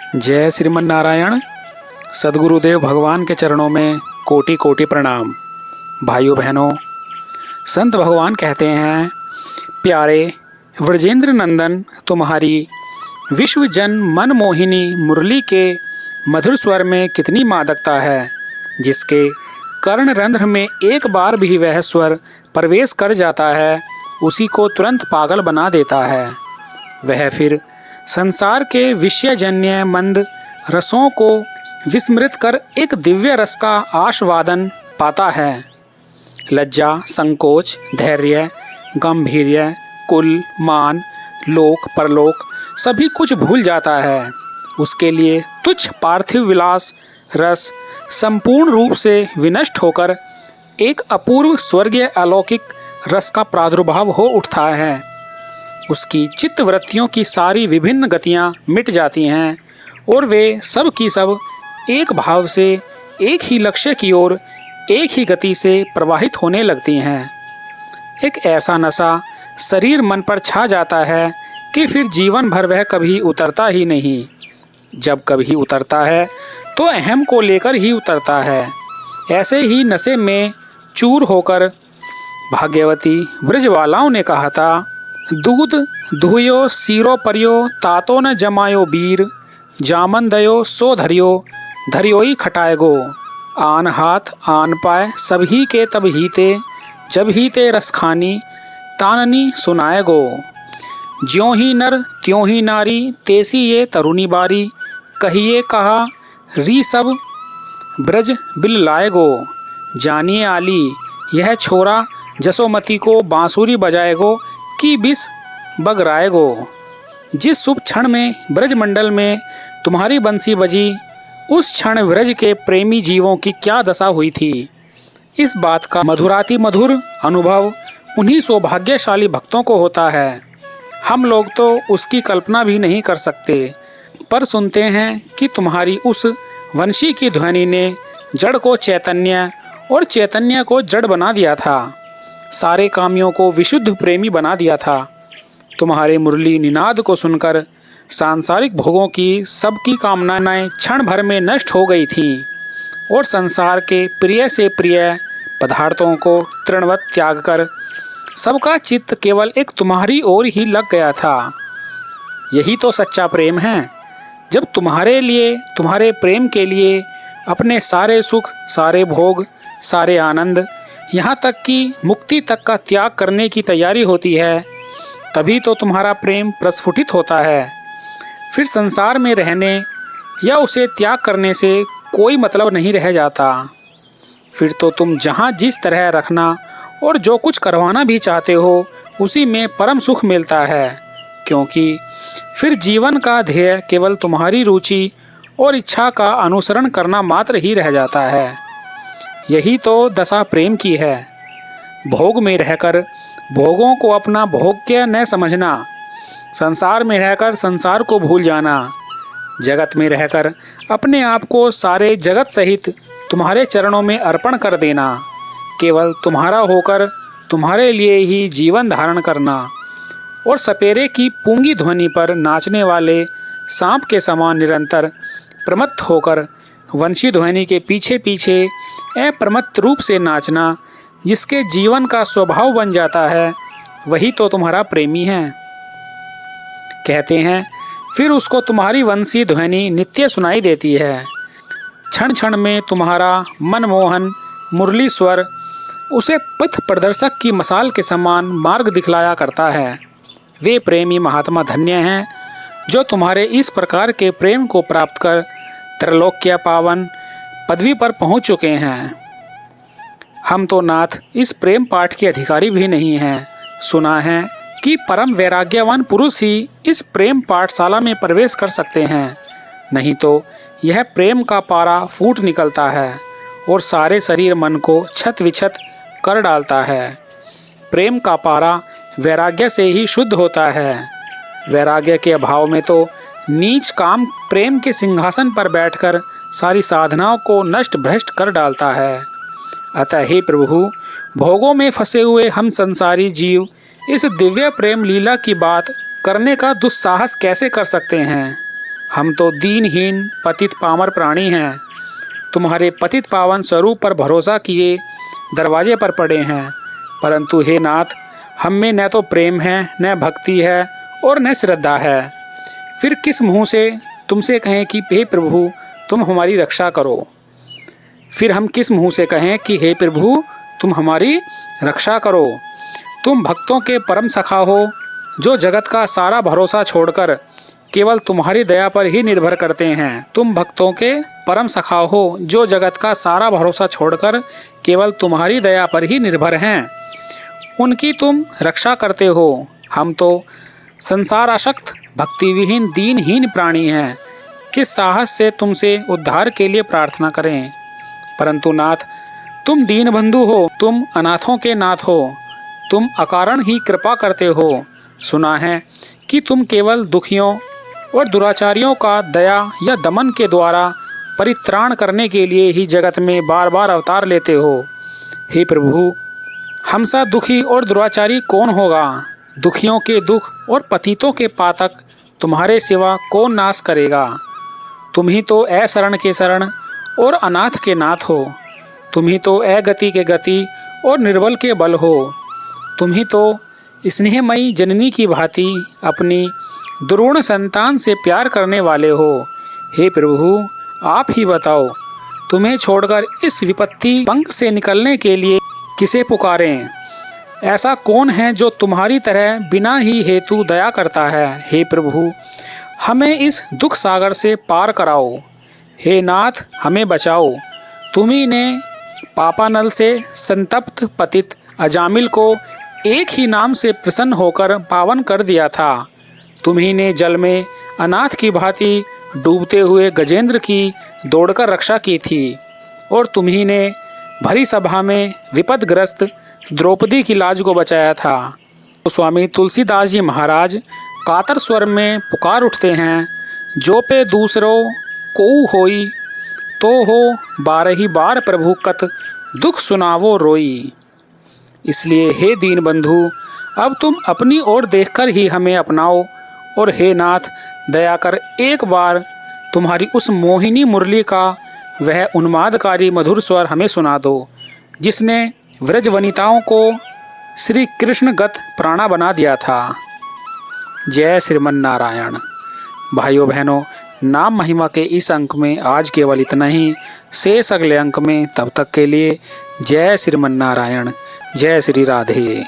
जय श्रीमन नारायण। सद्गुरुदेव भगवान के चरणों में कोटि कोटि प्रणाम। भाइयों बहनों, संत भगवान कहते हैं, प्यारे व्रजेंद्र नंदन, तुम्हारी विश्व जन मन मोहिनी मुरली के मधुर स्वर में कितनी मादकता है। जिसके कर्ण रंध्र में एक बार भी वह स्वर प्रवेश कर जाता है, उसी को तुरंत पागल बना देता है। वह फिर संसार के विषयजन्य मंद रसों को विस्मृत कर एक दिव्य रस का आस्वादन पाता है। लज्जा, संकोच, धैर्य, गंभीर्य, कुल, मान, लोक परलोक सभी कुछ भूल जाता है। उसके लिए तुच्छ पार्थिव विलास रस संपूर्ण रूप से विनष्ट होकर एक अपूर्व स्वर्गीय अलौकिक रस का प्रादुर्भाव हो उठता है। उसकी चित्त वृत्तियों की सारी विभिन्न गतियां मिट जाती हैं और वे सब की सब एक भाव से एक ही लक्ष्य की ओर एक ही गति से प्रवाहित होने लगती हैं। एक ऐसा नशा शरीर मन पर छा जाता है कि फिर जीवन भर वह कभी उतरता ही नहीं। जब कभी उतरता है तो अहम को लेकर ही उतरता है। ऐसे ही नशे में चूर होकर भाग्यवती ब्रजवालाओं ने कहा था, दूध दुहयो सीरो परियो तातो न जमायो बीर, जामन दयो सो धरियो धरियोई खटाएगो। आन हाथ आन पाए सभी के तब हीते, जब हीते रसखानी ताननी सुनाएगो। ज्यों ही नर त्यों ही नारी, तेसी ये तरुणी बारी, कहिए कहा री सब ब्रज बिल लाएगो। जानिए आली यह छोरा जसोमती को बांसुरी बजाएगो कि बिस बगराएगो। जिस शुभ क्षण में ब्रजमंडल में तुम्हारी बंसी बजी, उस क्षण ब्रज के प्रेमी जीवों की क्या दशा हुई थी। इस बात का मधुराति मधुर अनुभव उन्हीं सौभाग्यशाली भक्तों को होता है। हम लोग तो उसकी कल्पना भी नहीं कर सकते, पर सुनते हैं कि तुम्हारी उस वंशी की ध्वनि ने जड़ को चैतन्य और चैतन्य को जड़ बना दिया था, सारे कामियों को विशुद्ध प्रेमी बना दिया था। तुम्हारे मुरली निनाद को सुनकर सांसारिक भोगों की सबकी कामनाएं क्षण भर में नष्ट हो गई थीं और संसार के प्रिय से प्रिय पदार्थों को तृणवत त्याग कर सबका चित्त केवल एक तुम्हारी ओर ही लग गया था। यही तो सच्चा प्रेम है, जब तुम्हारे लिए, तुम्हारे प्रेम के लिए अपने सारे सुख, सारे भोग, सारे आनंद, यहाँ तक कि मुक्ति तक का त्याग करने की तैयारी होती है, तभी तो तुम्हारा प्रेम प्रस्फुटित होता है। फिर संसार में रहने या उसे त्याग करने से कोई मतलब नहीं रह जाता। फिर तो तुम जहाँ जिस तरह रखना और जो कुछ करवाना भी चाहते हो, उसी में परम सुख मिलता है, क्योंकि फिर जीवन का ध्येय केवल तुम्हारी रुचि और इच्छा का अनुसरण करना मात्र ही रह जाता है। यही तो दशा प्रेम की है। भोग में रहकर भोगों को अपना भोग्य न समझना, संसार में रहकर संसार को भूल जाना, जगत में रहकर अपने आप को सारे जगत सहित तुम्हारे चरणों में अर्पण कर देना, केवल तुम्हारा होकर तुम्हारे लिए ही जीवन धारण करना और सपेरे की पूंगी ध्वनि पर नाचने वाले सांप के समान निरंतर प्रमत्त होकर वंशी ध्वनि के पीछे पीछे अप्रमत्त रूप से नाचना, जिसके जीवन का स्वभाव बन जाता है, वही तो तुम्हारा प्रेमी है। कहते हैं, फिर उसको तुम्हारी वंशी ध्वनि नित्य सुनाई देती है। क्षण क्षण में तुम्हारा मनमोहन मुरली स्वर उसे पथ प्रदर्शक की मसाल के समान मार्ग दिखलाया करता है। वे प्रेमी महात्मा धन्य हैं जो तुम्हारे इस प्रकार के प्रेम को प्राप्त कर त्रैलोक्य पावन पदवी पर पहुंच चुके हैं। हम तो नाथ इस प्रेम पाठ के अधिकारी भी नहीं हैं। सुना है कि परम वैराग्यवान पुरुष ही इस प्रेम पाठशाला में प्रवेश कर सकते हैं, नहीं तो यह प्रेम का पारा फूट निकलता है और सारे शरीर मन को छत विछत कर डालता है। प्रेम का पारा वैराग्य से ही शुद्ध होता है। वैराग्य के अभाव में तो नीच काम प्रेम के सिंहासन पर बैठकर सारी साधनाओं को नष्ट भ्रष्ट कर डालता है। अतः हे प्रभु, भोगों में फंसे हुए हम संसारी जीव इस दिव्य प्रेम लीला की बात करने का दुस्साहस कैसे कर सकते हैं। हम तो दीनहीन पतित पामर प्राणी हैं। तुम्हारे पतित पावन स्वरूप पर भरोसा किए दरवाजे पर पड़े हैं, परंतु हे नाथ, हम में न तो प्रेम है, न भक्ति है और न श्रद्धा है। फिर किस मुँह से तुमसे कहें कि हे प्रभु तुम हमारी रक्षा करो? फिर हम किस मुँह से कहें कि हे प्रभु तुम हमारी रक्षा करो? तुम भक्तों के परम सखा हो, जो जगत का सारा भरोसा छोड़कर केवल तुम्हारी दया पर ही निर्भर करते हैं। तुम भक्तों के परम सखा हो, जो जगत का सारा भरोसा छोड़कर केवल तुम्हारी दया पर ही निर्भर हैं। उनकी तुम रक्षा करते हो। हम तो संसार आसक्त भक्तिविहीन दीनहीन प्राणी हैं। किस साहस से तुमसे उद्धार के लिए प्रार्थना करें? परंतु नाथ, तुम दीन बंधु हो, तुम अनाथों के नाथ हो, तुम अकारण ही कृपा करते हो। सुना है कि तुम केवल दुखियों और दुराचारियों का दया या दमन के द्वारा परित्राण करने के लिए ही जगत में बार बार अवतार लेते हो। हे प्रभु, हमसा दुखी और दुराचारी कौन होगा? दुखियों के दुख और पतितों के पातक तुम्हारे सिवा कौन नाश करेगा? तुम ही तो अशरण के शरण और अनाथ के नाथ हो। तुम ही तो अगति के गति और निर्बल के बल हो। तुम ही तो स्नेहमयी जननी की भांति अपनी दुर्गुण संतान से प्यार करने वाले हो। हे प्रभु, आप ही बताओ, तुम्हें छोड़कर इस विपत्ति पंख से निकलने के लिए किसे पुकारें? ऐसा कौन है जो तुम्हारी तरह बिना ही हेतु दया करता है? हे प्रभु, हमें इस दुख सागर से पार कराओ। हे नाथ, हमें बचाओ। तुम्ही ने पापानल से संतप्त पतित अजामिल को एक ही नाम से प्रसन्न होकर पावन कर दिया था। तुम्ही ने जल में अनाथ की भांति डूबते हुए गजेंद्र की दौड़कर रक्षा की थी, और तुम्ही ने भरी सभा में विपदग्रस्त द्रौपदी की लाज को बचाया था। तो स्वामी तुलसीदास जी महाराज कातर स्वर में पुकार उठते हैं, जो पे दूसरों को होई, तो हो बारही बार प्रभु कत दुख सुनावो रोई। इसलिए हे दीन बंधु, अब तुम अपनी ओर देखकर ही हमें अपनाओ, और हे नाथ, दया कर एक बार तुम्हारी उस मोहिनी मुरली का वह उन्मादकारी मधुर स्वर हमें सुना दो, जिसने व्रज वनिताओं को श्री कृष्ण गत प्राणा बना दिया था। जय श्रीमन नारायण। भाइयों बहनों, नाम महिमा के इस अंक में आज केवल इतना ही। शेष अगले अंक में, तब तक के लिए जय श्रीमन नारायण, जय श्री राधे।